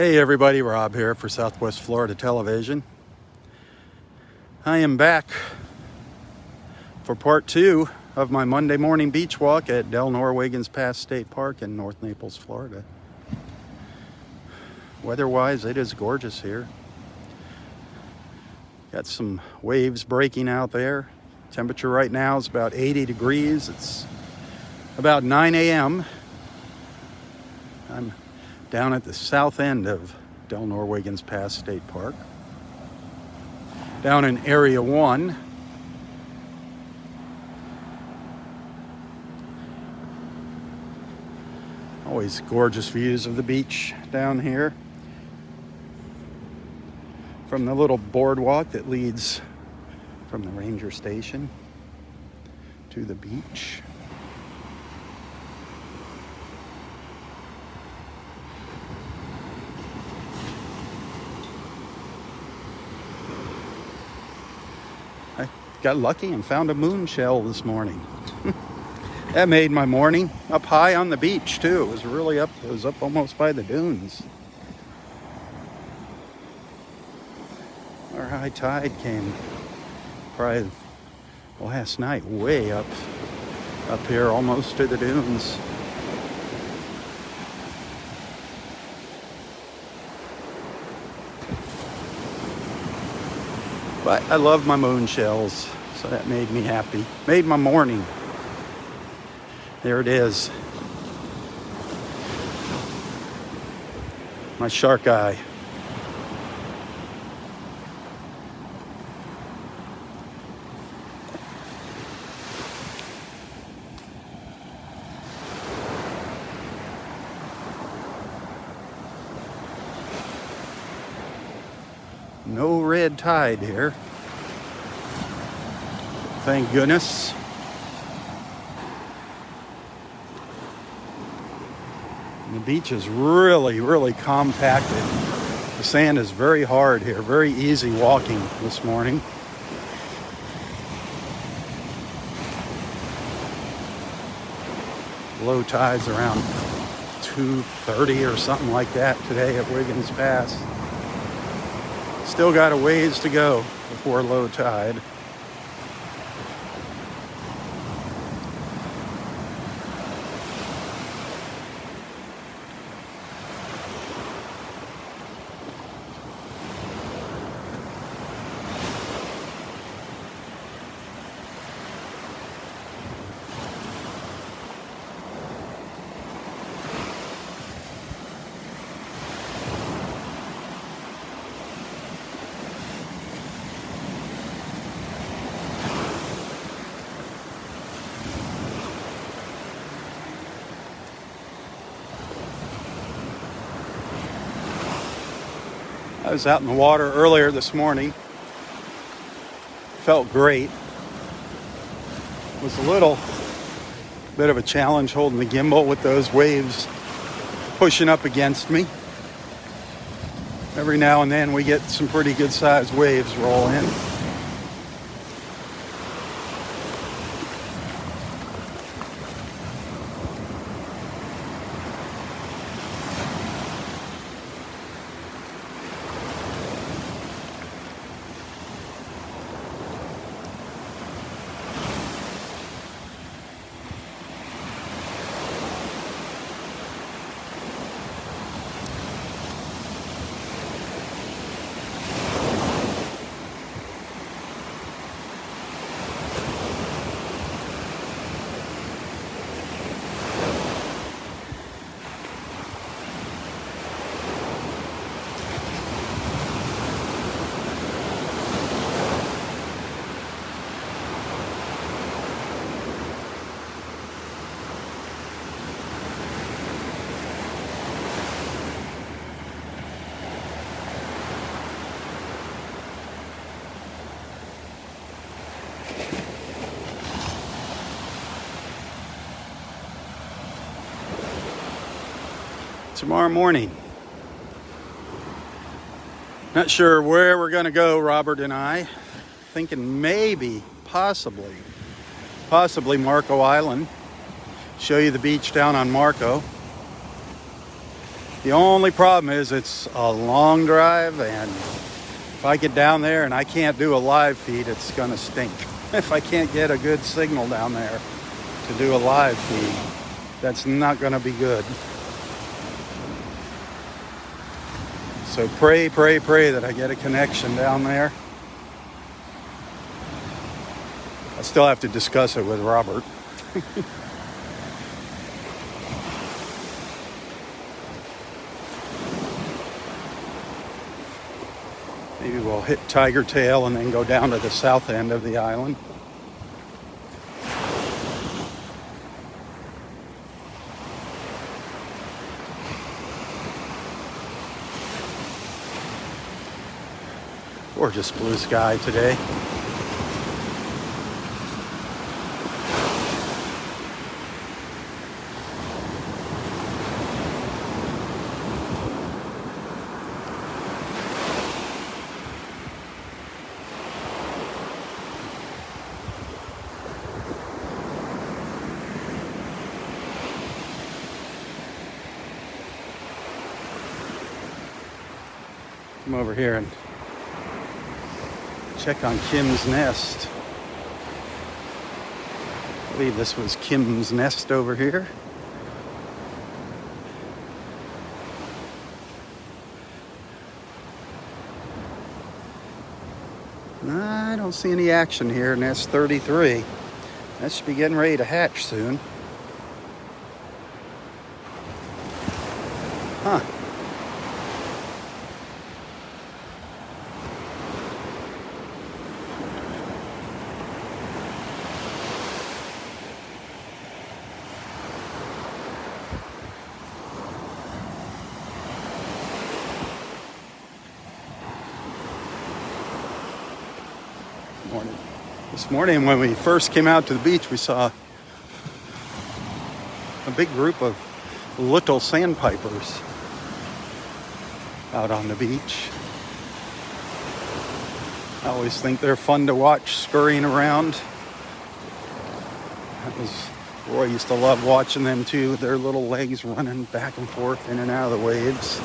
Hey everybody, Rob here for Southwest Florida Television. I am back for part 2 of my Monday morning beach walk at Delnor-Wiggins Pass State Park in North Naples, Florida. Weather-wise, it is gorgeous here. Got some waves breaking out there. Temperature right now is about 80 degrees. It's about 9 a.m. I'm down at the south end of Delnor-Wiggins Pass State Park, down in Area 1. Always gorgeous views of the beach down here from the little boardwalk that leads from the ranger station to the beach. I got lucky and found a moon shell this morning. That made my morning. Up high on the beach too. It was really up. It was up almost by the dunes. Our high tide came probably last night, way up here, almost to the dunes. But I love my moon shells, so that made me happy. Made my morning. There it is. My shark eye. No red tide here. Thank goodness. And the beach is really compacted. The sand is very hard here, very easy walking this morning. Low tide's around 2:30 or something like that today at Wiggins Pass. Still got a ways to go before low tide. I was out in the water earlier this morning. Felt great. It was a little bit of a challenge holding the gimbal with those waves pushing up against me. Every now and then we get some pretty good sized waves roll in. Tomorrow morning. Not sure where we're going to go, Robert and I. Thinking maybe, possibly Marco Island. Show you the beach down on Marco. The only problem is it's a long drive, and if I get down there and I can't do a live feed, it's gonna stink. If I can't get a good signal down there to do a live feed, that's not gonna be good. So pray that I get a connection down there. I still have to discuss it with Robert. Maybe we'll hit Tiger Tail and then go down to the south end of the island. Gorgeous blue sky today. Come over here and check on Kim's nest. I believe this was Kim's nest over here. I don't see any action here. Nest 33. That should be getting ready to hatch soon. Huh. This morning when we first came out to the beach, we saw a big group of little sandpipers out on the beach. I always think they're fun to watch scurrying around. Roy used to love watching them too, their little legs running back and forth in and out of the waves.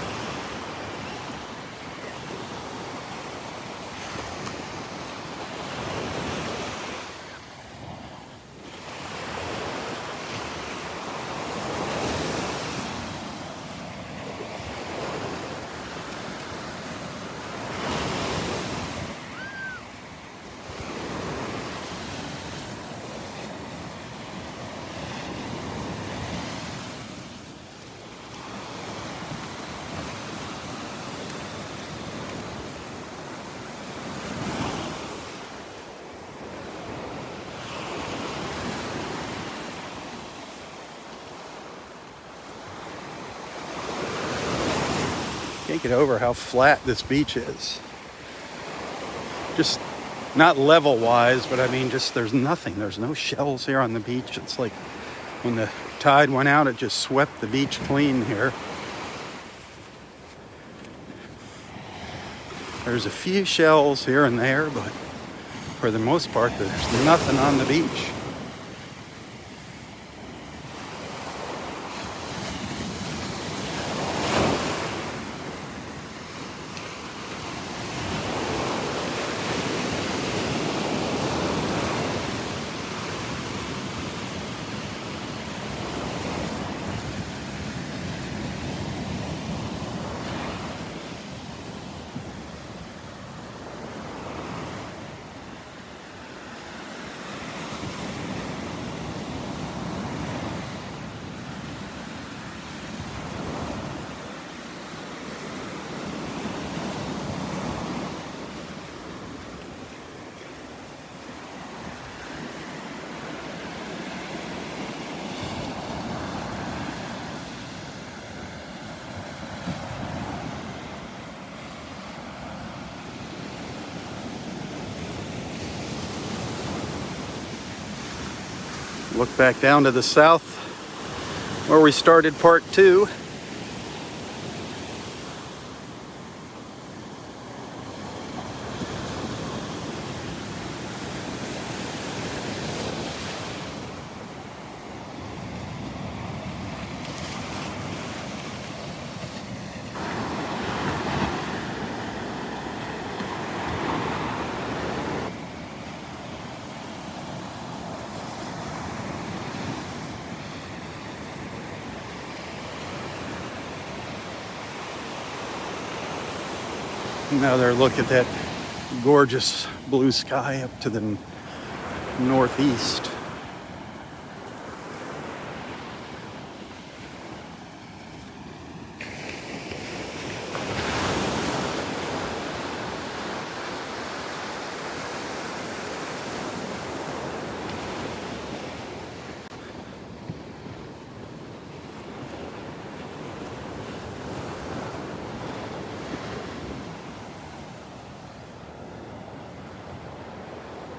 Can't get over how flat this beach is. Just not level wise, but I mean just there's nothing. There's no shells here on the beach. It's like when the tide went out, it just swept the beach clean here. There's a few shells here and there, but for the most part, there's nothing on the beach. Look back down to the south where we started part 2. Another look at that gorgeous blue sky up to the northeast.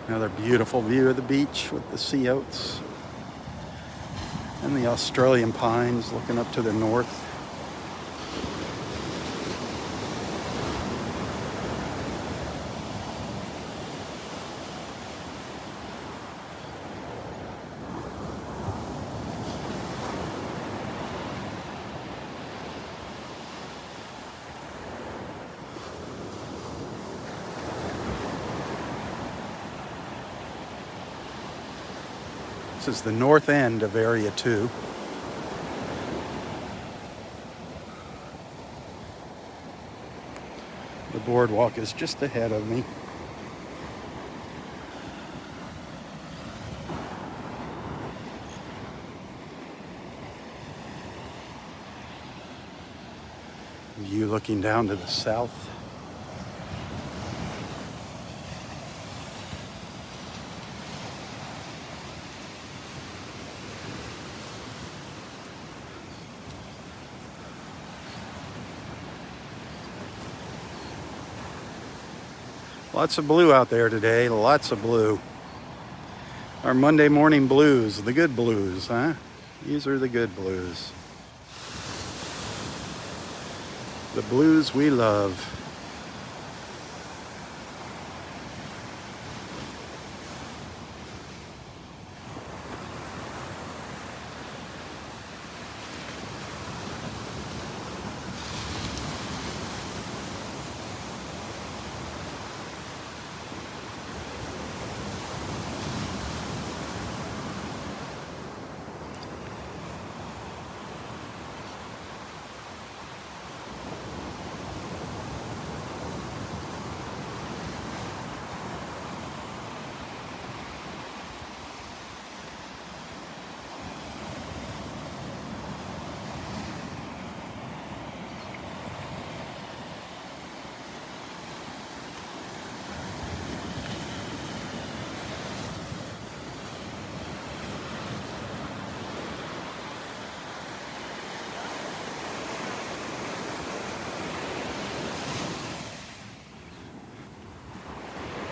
Another beautiful view of the beach with the sea oats and the Australian pines looking up to the north. This is the north end of Area 2. The boardwalk is just ahead of me. View looking down to the south. Lots of blue out there today, lots of blue. Our Monday morning blues, the good blues, huh? These are the good blues. The blues we love.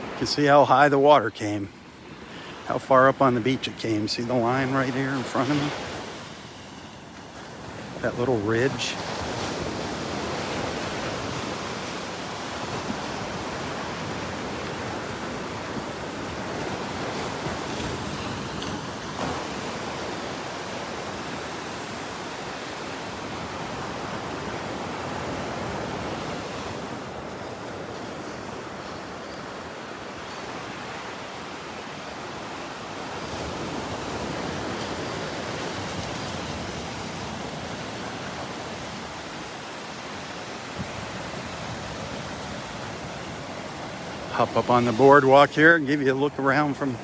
You can see how high the water came, how far up on the beach it came. See the line right here in front of me? That little ridge. Hop up on the boardwalk here and give you a look around from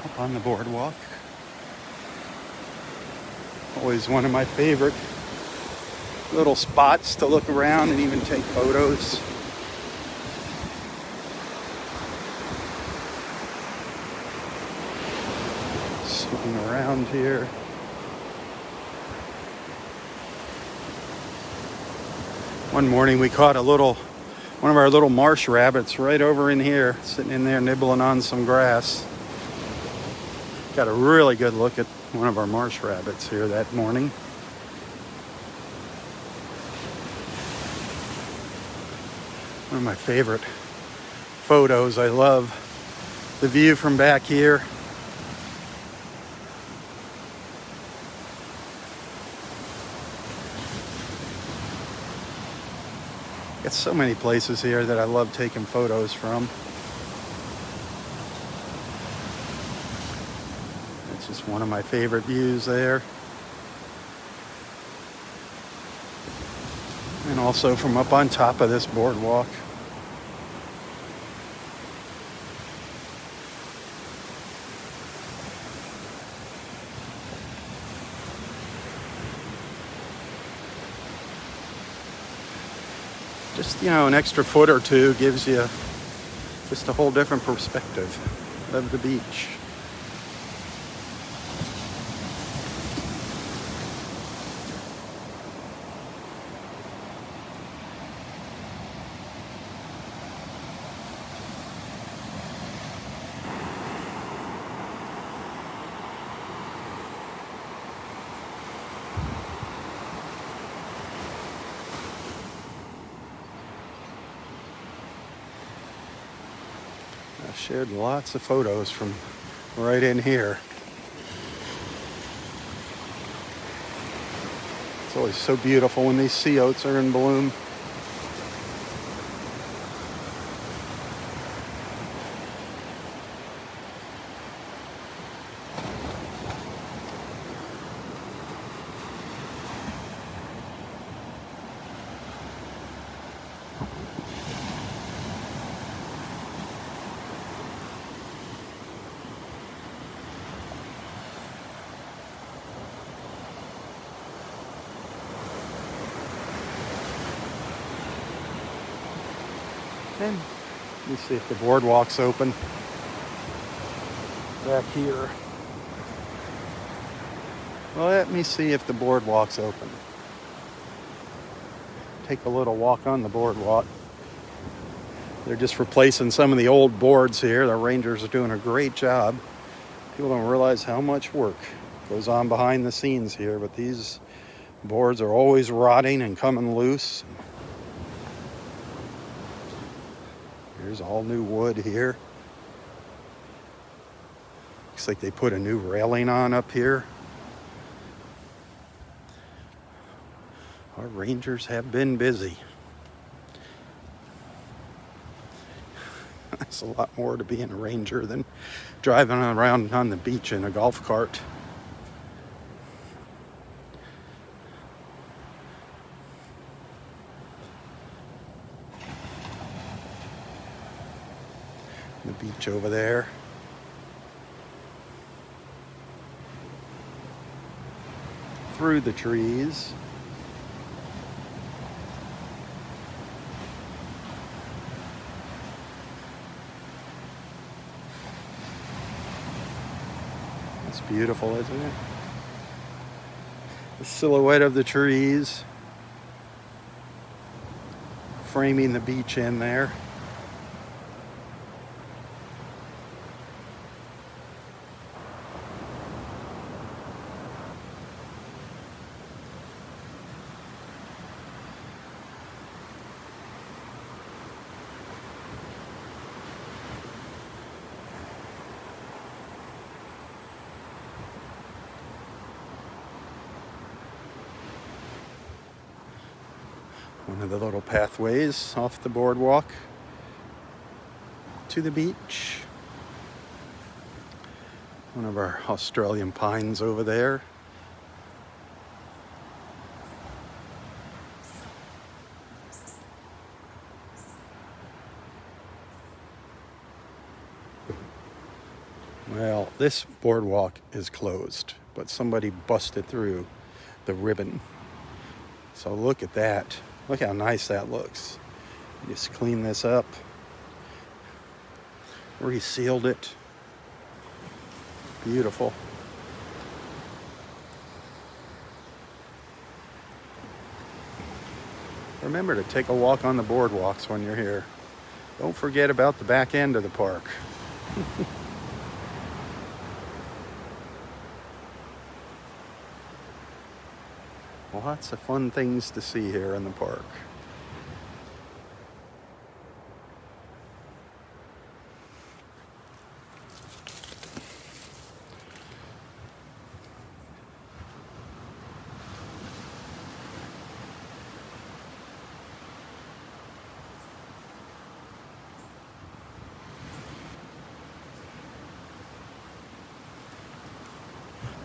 up on the boardwalk. Always one of my favorite little spots to look around and even take photos. Swing around here. One morning we caught one of our little marsh rabbits right over in here, sitting in there nibbling on some grass. Got a really good look at one of our marsh rabbits here that morning. One of my favorite photos. I love the view from back here. Got so many places here that I love taking photos from. It's just one of my favorite views there. And also from up on top of this boardwalk. Just, an extra foot or two gives you just a whole different perspective of the beach. I've shared lots of photos from right in here. It's always so beautiful when these sea oats are in bloom. And let me see if the boardwalk's open back here. Well, let me see if the boardwalk's open. Take a little walk on the boardwalk. They're just replacing some of the old boards here. The rangers are doing a great job. People don't realize how much work goes on behind the scenes here, but these boards are always rotting and coming loose. Here's all new wood here. Looks like they put a new railing on up here. Our rangers have been busy. There's a lot more to being a ranger than driving around on the beach in a golf cart. The beach over there. Through the trees. It's beautiful, isn't it? The silhouette of the trees framing the beach in there. One of the little pathways off the boardwalk to the beach. One of our Australian pines over there. Well, this boardwalk is closed, but somebody busted through the ribbon. So look at that. Look how nice that looks. Just clean this up. Resealed it. Beautiful. Remember to take a walk on the boardwalks when you're here. Don't forget about the back end of the park. Lots of fun things to see here in the park.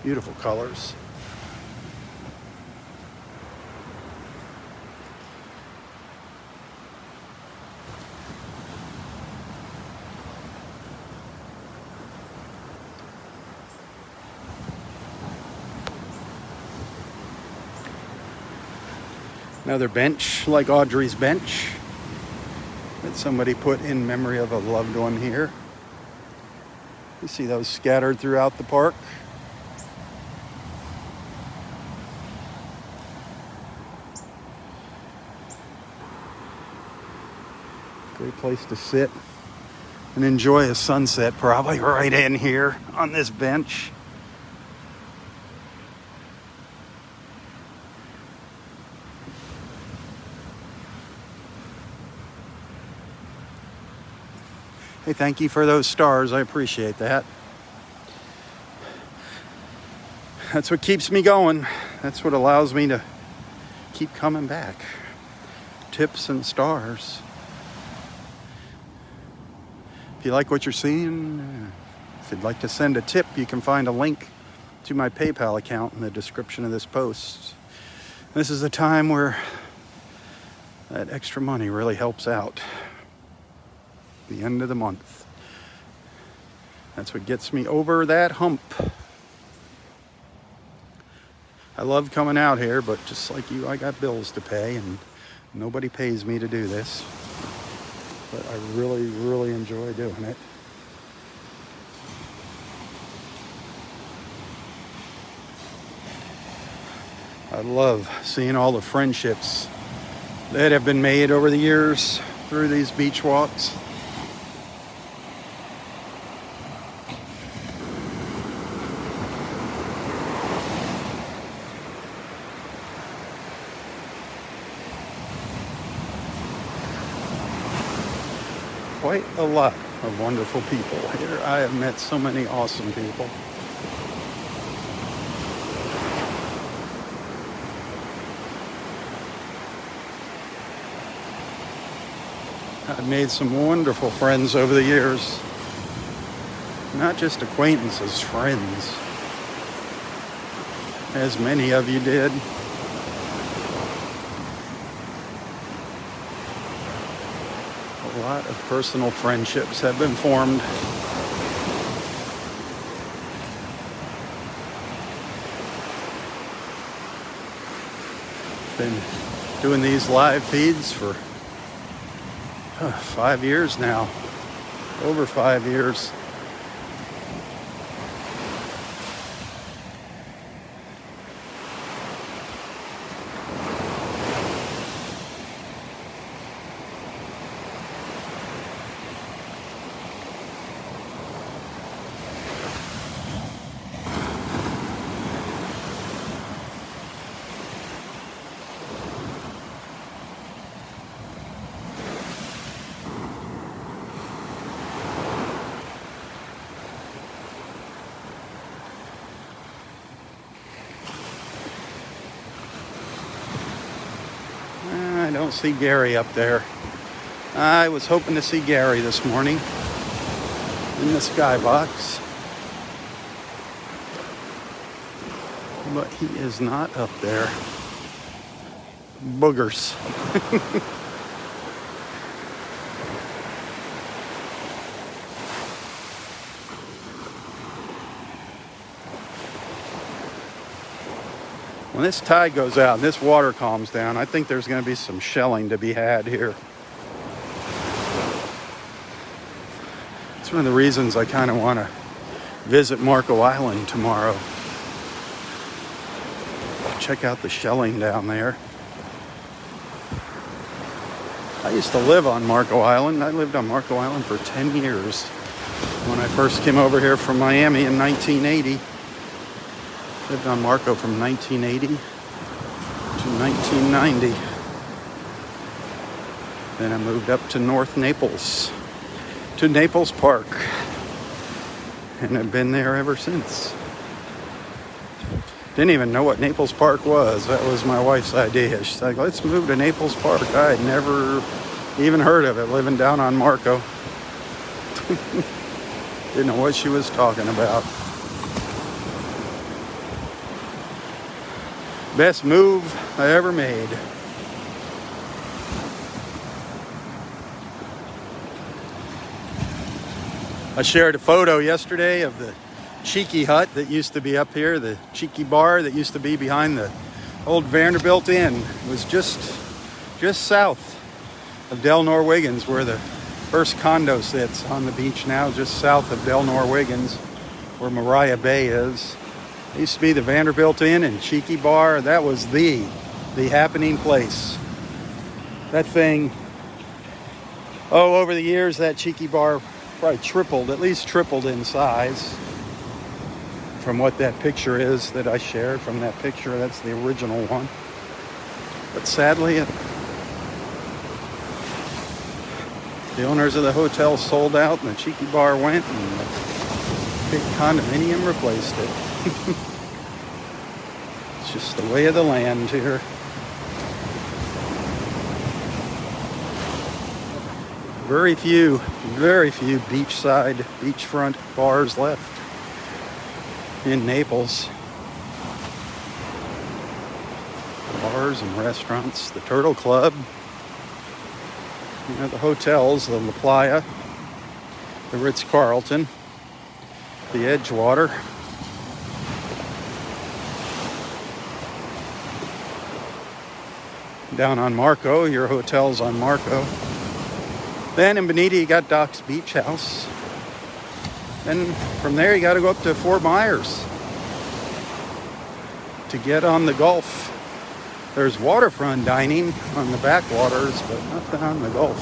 Beautiful colors. Another bench like Audrey's bench. that somebody put in memory of a loved one here. You see those scattered throughout the park. Great place to sit and enjoy a sunset, probably right in here on this bench. Hey, thank you for those stars. I appreciate that. That's what keeps me going. That's what allows me to keep coming back. Tips and stars. If you like what you're seeing, if you'd like to send a tip, you can find a link to my PayPal account in the description of this post. This is a time where that extra money really helps out. The end of the month. That's what gets me over that hump. I love coming out here, but just like you, I got bills to pay, and nobody pays me to do this. But I really, really enjoy doing it. I love seeing all the friendships that have been made over the years through these beach walks. Quite a lot of wonderful people here. I have met so many awesome people. I've made some wonderful friends over the years. Not just acquaintances, friends. As many of you did. A lot of personal friendships have been formed. Been doing these live feeds for 5 years now. Over 5 years. I don't see Gary up there. I was hoping to see Gary this morning in the skybox, but he is not up there. Boogers. When this tide goes out and this water calms down, I think there's going to be some shelling to be had here. It's one of the reasons I kind of want to visit Marco Island tomorrow. Check out the shelling down there. I used to live on Marco Island. I lived on Marco Island for 10 years. When I first came over here from Miami in 1980. Lived on Marco from 1980 to 1990. Then I moved up to North Naples, to Naples Park. And I've been there ever since. Didn't even know what Naples Park was. That was my wife's idea. She's like, let's move to Naples Park. I had never even heard of it, living down on Marco. Didn't know what she was talking about. Best move I ever made. I shared a photo yesterday of the Cheeky hut that used to be up here, the Cheeky bar that used to be behind the old Vanderbilt Inn. It was just south of Delnor-Wiggins, where the first condo sits on the beach now, just south of Delnor-Wiggins, where Mariah Bay is. It used to be the Vanderbilt Inn and Cheeky Bar. That was the happening place. That thing, over the years, that Cheeky Bar probably at least tripled in size from what that picture is that I shared from that picture. That's the original one. But sadly, the owners of the hotel sold out and the Cheeky Bar went and the big condominium replaced it. It's just the way of the land here. Very few beachfront bars left in Naples. Bars and restaurants, the Turtle Club, the hotels, the La Playa, the Ritz-Carlton, the Edgewater. Down on Marco, your hotel's on Marco. Then in Bonita, you got Doc's Beach House. Then from there, you got to go up to Fort Myers to get on the Gulf. There's waterfront dining on the backwaters, but nothing on the Gulf.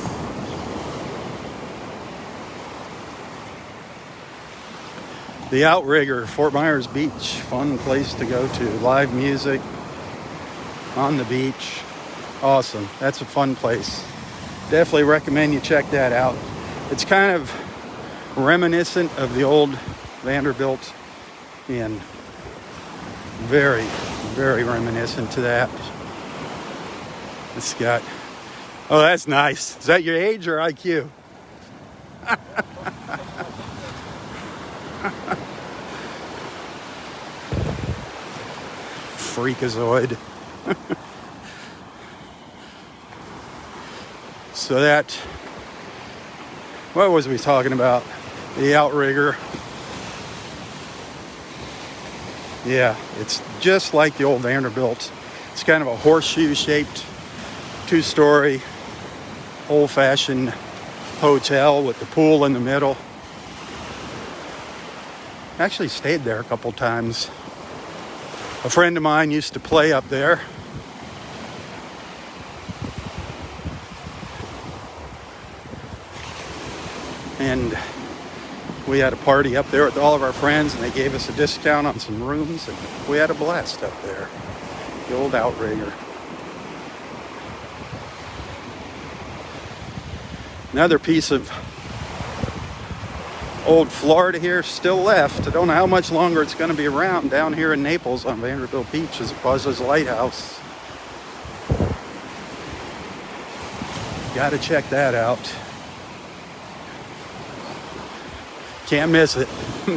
The Outrigger, Fort Myers Beach, fun place to go to. Live music on the beach. Awesome. That's a fun place. Definitely recommend you check that out. It's kind of reminiscent of the old Vanderbilt Inn. Very, very reminiscent to that. It's got... Oh, that's nice. Is that your age or IQ? Freakazoid. So that, what was we talking about? The Outrigger. Yeah, it's just like the old Vanderbilt. It's kind of a horseshoe-shaped, two-story, old-fashioned hotel with the pool in the middle. Actually stayed there a couple times. A friend of mine used to play up there. And we had a party up there with all of our friends, and they gave us a discount on some rooms, and we had a blast up there. The old Outrigger. Another piece of old Florida here still left. I don't know how much longer it's going to be around. Down here in Naples on Vanderbilt Beach is Buzz's Lighthouse. Got to check that out. Can't miss it.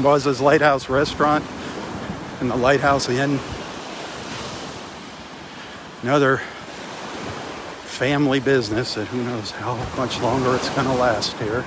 Buzz's Lighthouse Restaurant and the Lighthouse Inn. Another family business that who knows how much longer it's going to last here.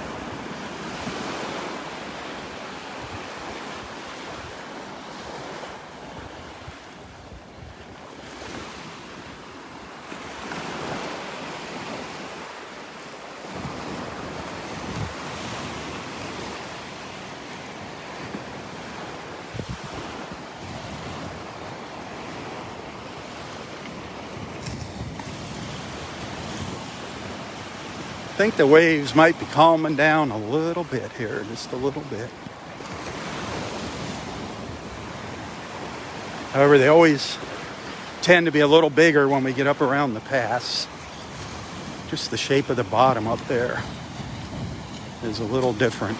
I think the waves might be calming down a little bit here, just a little bit. However, they always tend to be a little bigger when we get up around the pass. Just the shape of the bottom up there is a little different.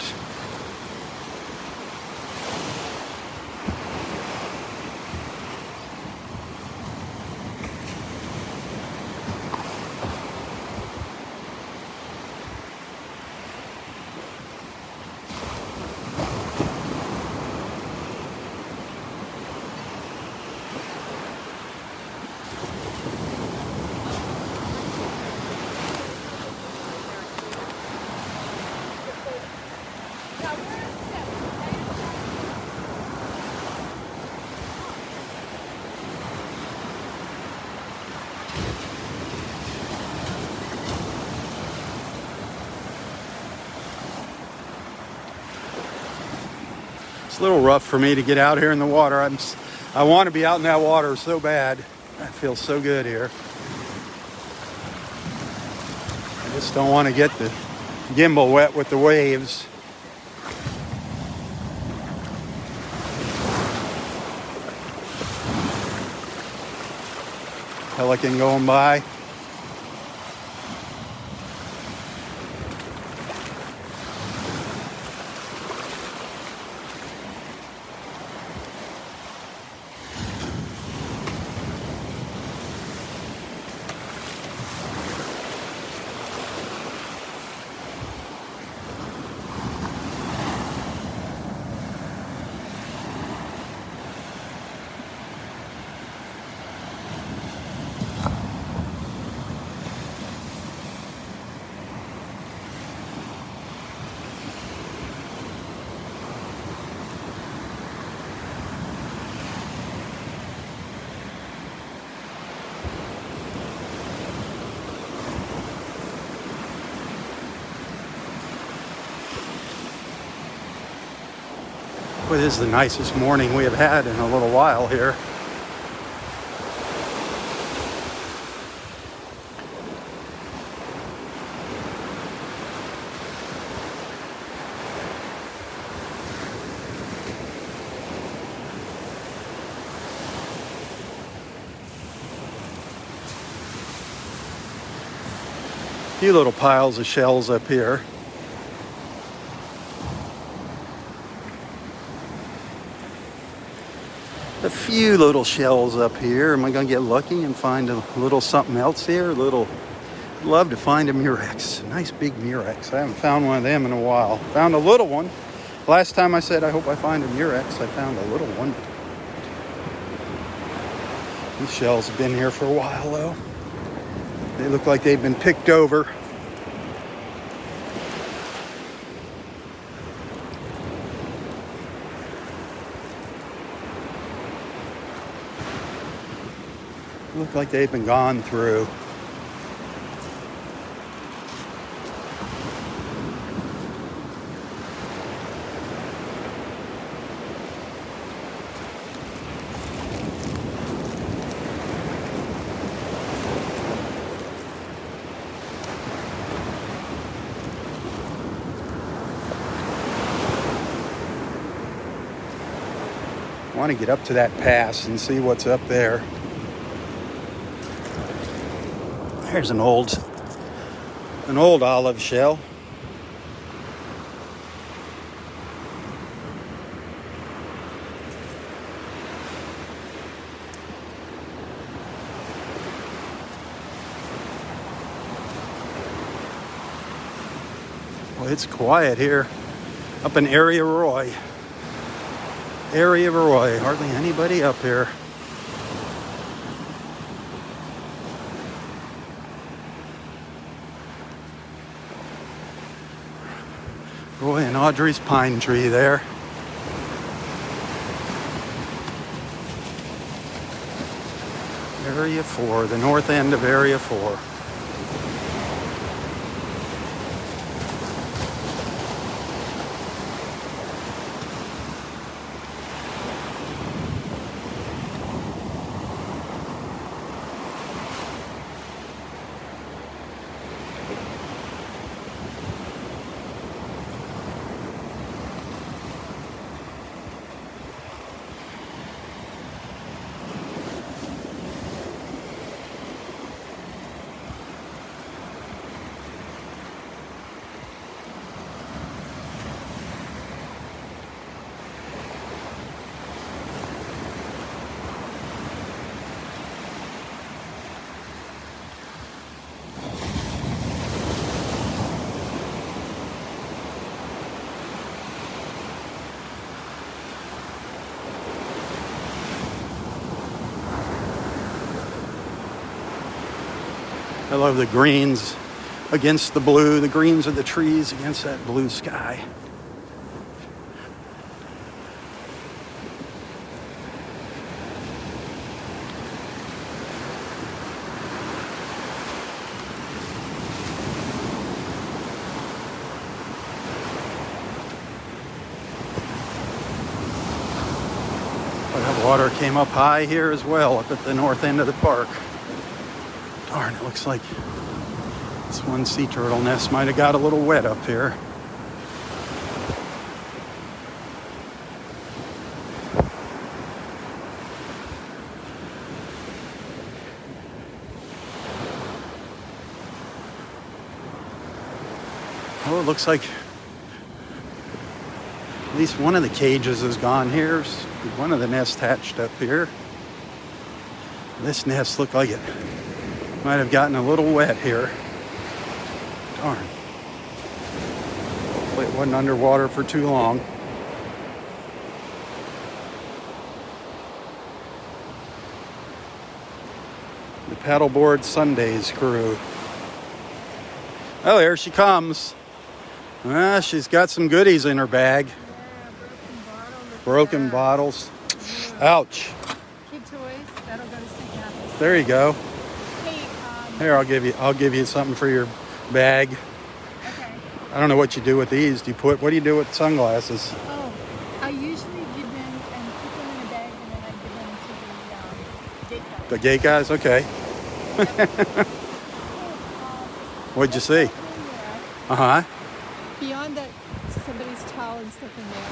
It's a little rough for me to get out here in the water. I want to be out in that water so bad. It feels so good here. I just don't want to get the gimbal wet with the waves. Pelican going by. Well, this is the nicest morning we have had in a little while here. A few little piles of shells up here. A few little shells up here. Am I going to get lucky and find a little something else here? I'd love to find a murex. A nice big murex. I haven't found one of them in a while. Found a little one. Last time I said I hope I find a murex, I found a little one. These shells have been here for a while though. They look like they've been picked over. Look like they've been gone through. I want to get up to that pass and see what's up there. There's an old olive shell. Well, it's quiet here up in Area Roy. Hardly anybody up here. Roy and Audrey's pine tree there. Area 4, the north end of Area 4. I love the greens against the blue, the greens of the trees against that blue sky. Water came up high here as well, up at the north end of the park. Darn, it looks like this one sea turtle nest might have got a little wet up here. Oh, it looks like at least one of the cages is gone here. One of the nests hatched up here. This nest looked like it might have gotten a little wet here. Darn. Hopefully it wasn't underwater for too long. The Paddleboard Sundays crew. Oh, there she comes. She's got some goodies in her bag. Yeah, Broken bottles. Ouch. Kid toys. That'll go to St. Matthew's. There you go. Hey, Here, I'll give you something for your bag. okay. I don't know what you do with these. What do you do with sunglasses? Oh, I usually give them and put them in a bag, and then I give them to the gate guys. The gate guys? Okay. What'd you see? Uh-huh. Beyond that, somebody's towel and stuff in there.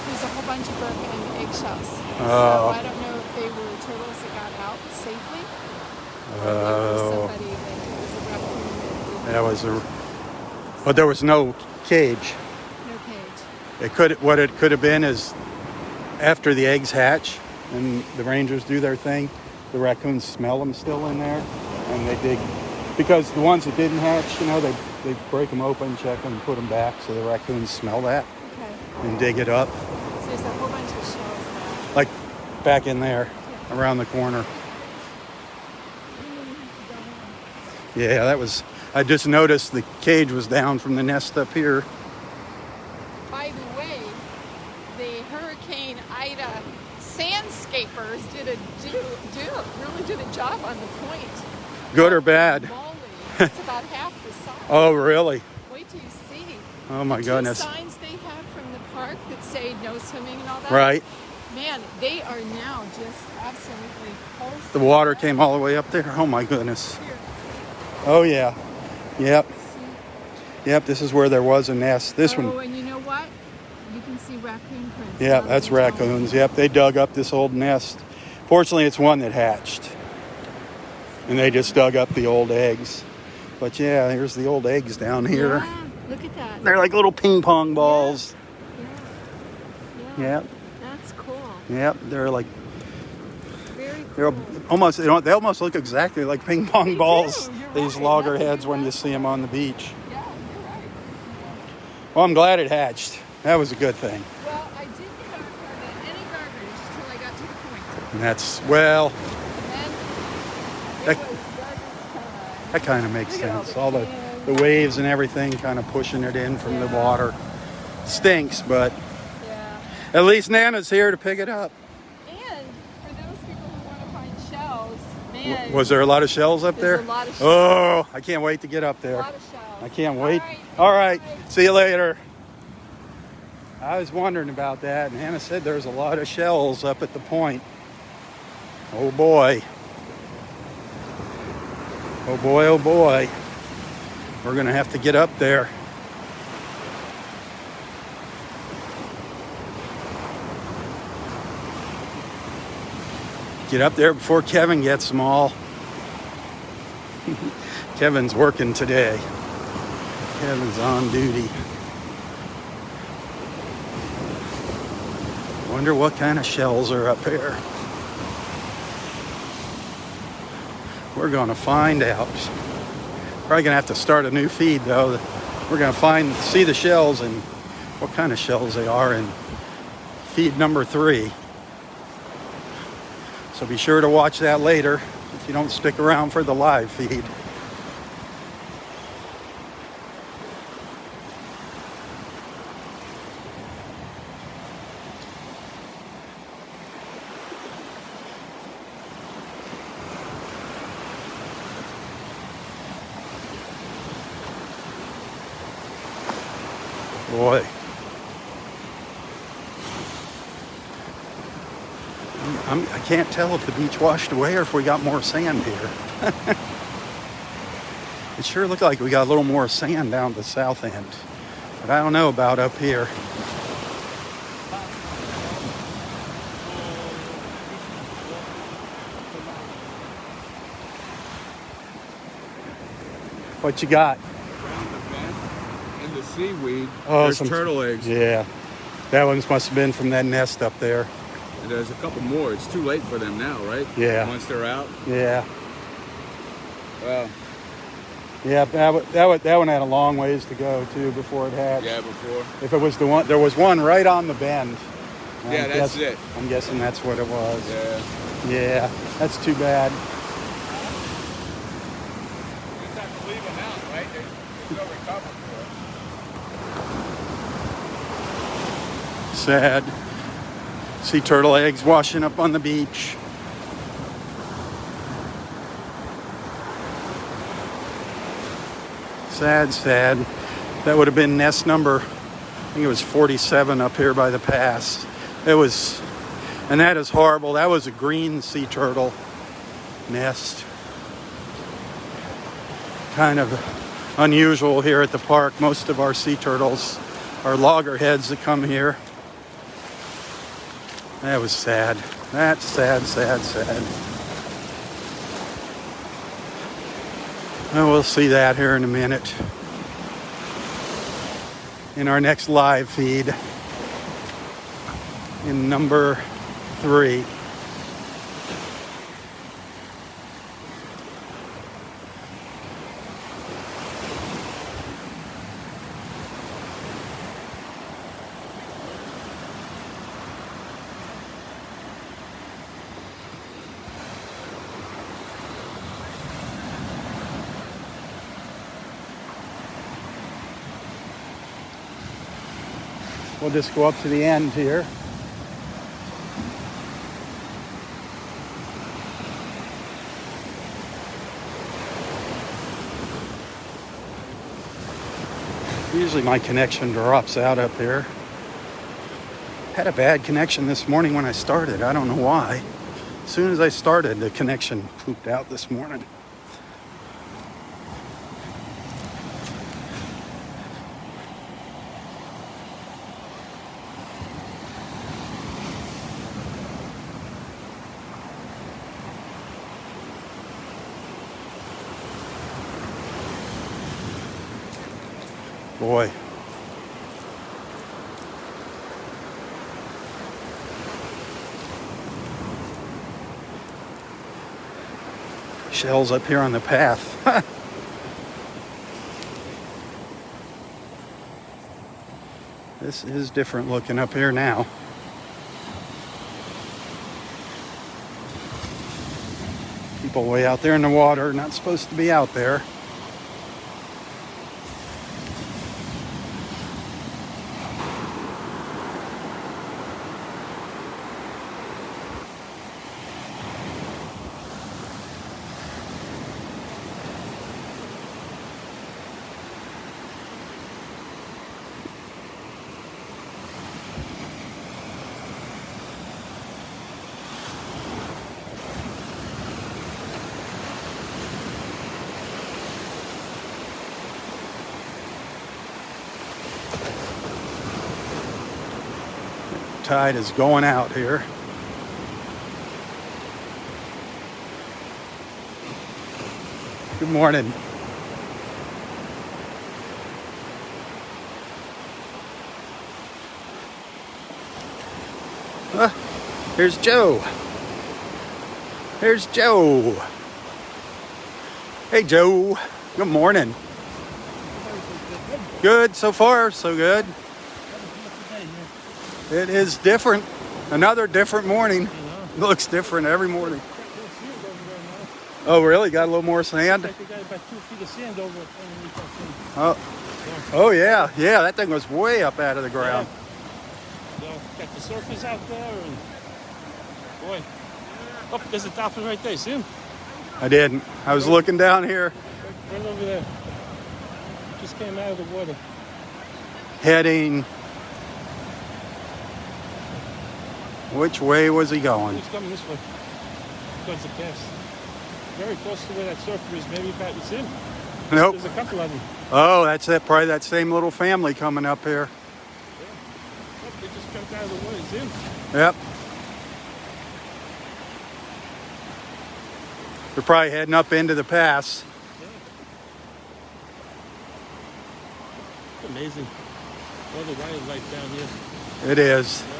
There's a whole bunch of broken eggshells. Oh. So I don't know if they were turtles that got out safely. Oh. Or somebody that was a raccoon. That was but there was no cage. No cage. What it could have been is after the eggs hatch and the rangers do their thing, the raccoons smell them still in there, and they dig. Because the ones that didn't hatch, they break them open, check them, and put them back, so the raccoons smell that and dig it up. So there's a whole bunch of shells now. Like back in there, around the corner. Yeah, I just noticed the cage was down from the nest up here. By the way, the Hurricane Ida sandscapers really did a job on the point. Good or bad? Moly. It's about half the size. Oh, really? Wait till you see. Oh, my the goodness. Two signs they have from the park that say no swimming and all that. Right. Man, they are now just absolutely close. The water came all the way up there. Oh, my goodness. Here. Oh, yeah. Yep. Yep, this is where there was a nest. This Oh, one. and you know what? You can see raccoon prints. Yeah, on that's the raccoons. Yep, they dug up this old nest. Fortunately, it's one that hatched. And they just dug up the old eggs. But yeah, here's the old eggs down here. Yeah, look at that. They're like little ping pong balls. Yeah. Yep. That's cool. Yep, they're like Very they're cool. almost they almost look exactly like ping pong balls. You're These right. loggerheads That's a when good you see them on the beach. Yeah, you're right. Well, I'm glad it hatched. That was a good thing. Well, I didn't get any garbage till I got to the point. And that's well, And That- then it was garbage time. that kind of makes Look at all sense. the All the waves and everything kind of pushing it in from the Yeah. water. Stinks, but Yeah. at least Nana's here to pick it up. And for those people who want to find shells, man. Was there a lot of shells up there? There's a lot of Oh, I can't wait to get up A there. lot of shells. I can't wait. All All right. right. See you later. I was wondering about that, and Hannah said there's a lot of shells up at the point. Oh boy. Oh boy, oh boy. We're going to have to get up there. Get up there before Kevin gets them all. Kevin's working today. Kevin's on duty. Wonder what kind of shells are up here. We're gonna find out. Probably gonna have to start a new feed though. We're gonna see the shells and what kind of shells they are in feed number 3. So be sure to watch that later if you don't stick around for the live feed. Boy. I can't tell if the beach washed away or if we got more sand here. It sure looked like we got a little more sand down the south end. But I don't know about up here. What you got? Around the bend and the seaweed, Oh, there's turtle eggs. Yeah. That one must have been from that nest up there. And there's a couple more. It's too late for them now, right? Yeah. Once they're out. Yeah. Well, Yeah, that one had a long ways to go too before it hatched. yeah, before. If it was the one, there was one right on the bend. Yeah, that's it. I'm guessing that's what it was. Yeah. Yeah, that's too bad. You just have to leave them out, right? There's no recovery for it. Sad. See turtle eggs washing up on the beach. Sad, sad. That would have been nest number, I think it was 47 up here by the pass. It was, and that is horrible. That was a green sea turtle nest. Kind of unusual here at the park. Most of our sea turtles are loggerheads that come here. That was sad. That's sad, sad, sad. Well, we'll see that here in a minute. In our next live feed. In number 3. We'll just go up to the end here. Usually my connection drops out up here. Had a bad connection this morning when I started. I don't know why. As soon as I started, the connection pooped out this morning. Boy. Shells up here on the path. This is different looking up here now. People way out there in the water, not supposed to be out there. Tide is going out here. Good morning. Here's Joe. Here's Joe. Hey, Joe. Good morning. Good so far, so good. It is different. Another different morning. It looks different every morning. Oh, really? Got a little more sand? We got about 2 feet of sand over underneath that thing. Oh yeah. Yeah, that thing was way up out of the ground. So, got the surface out there and... Boy. Oh, there's a dolphin right there. See him? I didn't. I was looking down here. Right over there. Just came out of the water. Heading Which way was he He going? was coming this way. Towards the pass. Very close to where that surfer is. Maybe that was him. Nope. There's a couple of them. Oh, that's that. Probably that same little family coming up here. Oh, they just jumped out of the water. It's him. Yep. They're probably heading up into the pass. It's amazing. All the wildlife down here. It is. Yeah.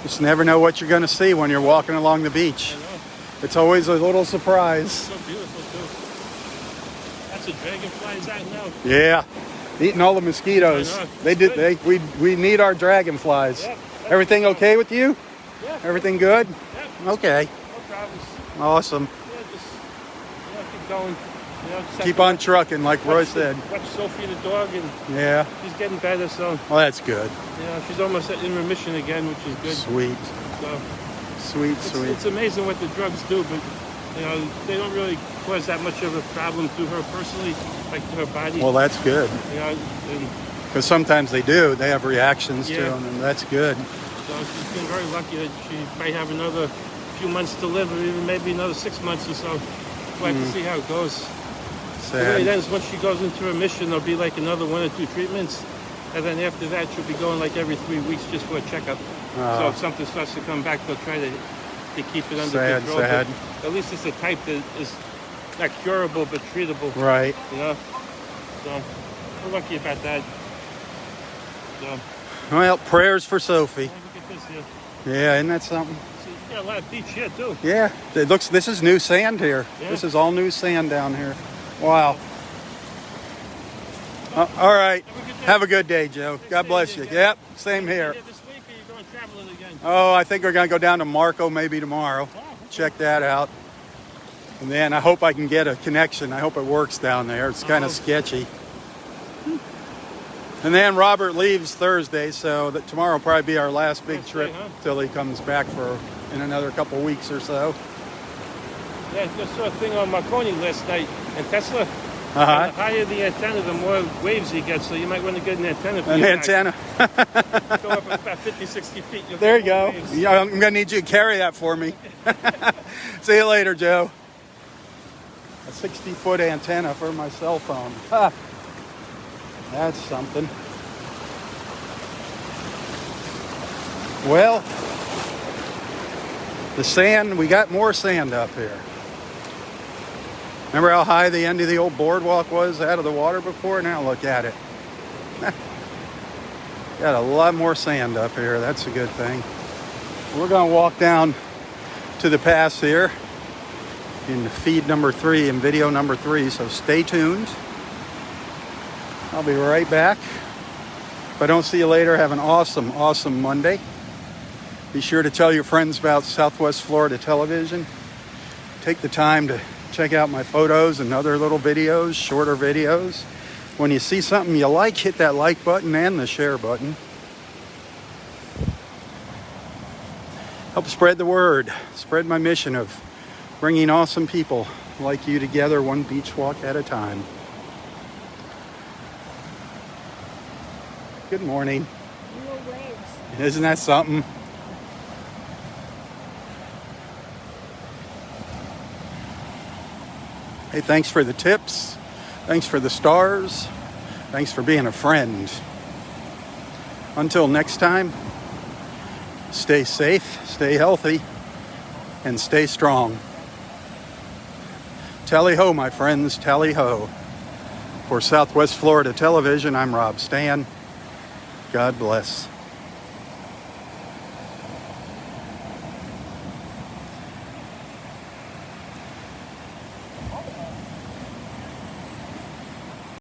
Just never know what you're going to see when you're walking along the beach. I know. It's always a little surprise. So beautiful too. That's a dragonflies out now. Yeah, eating all the mosquitoes. I know. They It's did. good. We need our dragonflies. Yep. Everything okay with you? Yeah. Everything good? Yep. Okay. No problems. Awesome. Yeah, just keep going. Just have Keep to on trucking, like Roy watch said. Watch Sophie the dog, and Yeah. she's getting better. So Well, that's good. she's almost in remission again, which is good. Sweet. So Sweet. it's amazing what the drugs do, but they don't really cause that much of a problem to her personally, like to her body. Well, that's good. And Because sometimes they do. They have reactions to Yeah. them, and that's good. so she's been very lucky that she might have another few months to live, or even maybe another 6 months or so. We'll have to see how it goes. The way it Sad. ends, once she goes into remission, there'll be like another 1 or 2 treatments. And then after that, she'll be going like every 3 weeks just for a checkup. So if something starts to come back, they'll try to keep it under Sad, control. sad. But at least it's a type that is not curable, but treatable. Right. So we're lucky about that. So Well, prayers for Sophie. look at this here. Yeah, isn't that something? See, you got a lot of beach here too. Yeah. It looks. This is new sand here. Yeah. This is all new sand down here. Wow. All right. Have a good day, Joe. God bless you. Yep. Same here. This week, or you going traveling again? Oh, I think we're gonna go down to Marco maybe tomorrow. Check that out. And then I hope I can get a connection. I hope it works down there. It's kind of sketchy. And then Robert leaves Thursday, so that tomorrow will probably be our last big Last trip day, huh? till he comes back in another couple weeks or so. Yeah, I just saw a thing on Marconi last night, and Tesla. Uh-huh. The higher the antenna, the more waves he gets, so you might want to get an antenna for An your antenna. back. Go up about 50, 60 feet. You'll There you get more go. waves. Yeah, I'm gonna need you to carry that for me. See you later, Joe. A 60-foot antenna for my cell phone. Ha. That's something. Well, the sand, we got more sand up here. Remember how high the end of the old boardwalk was out of the water before? Now look at it. Got a lot more sand up here. That's a good thing. We're going to walk down to the pass here in feed number 3 and video number 3, so stay tuned. I'll be right back. If I don't see you later, have an awesome, awesome Monday. Be sure to tell your friends about Southwest Florida Television. Take the time to check out my photos and other little videos, shorter videos. When you see something you like, hit that like button and the share button. Help spread the word. Spread my mission of bringing awesome people like you together, one beach walk at a time. Good morning. Little waves. Isn't that something? Hey, thanks for the tips. Thanks for the stars. Thanks for being a friend. Until next time, stay safe, stay healthy, and stay strong. Tally-ho, my friends, tally-ho. For Southwest Florida Television, I'm Robb Stan. God bless.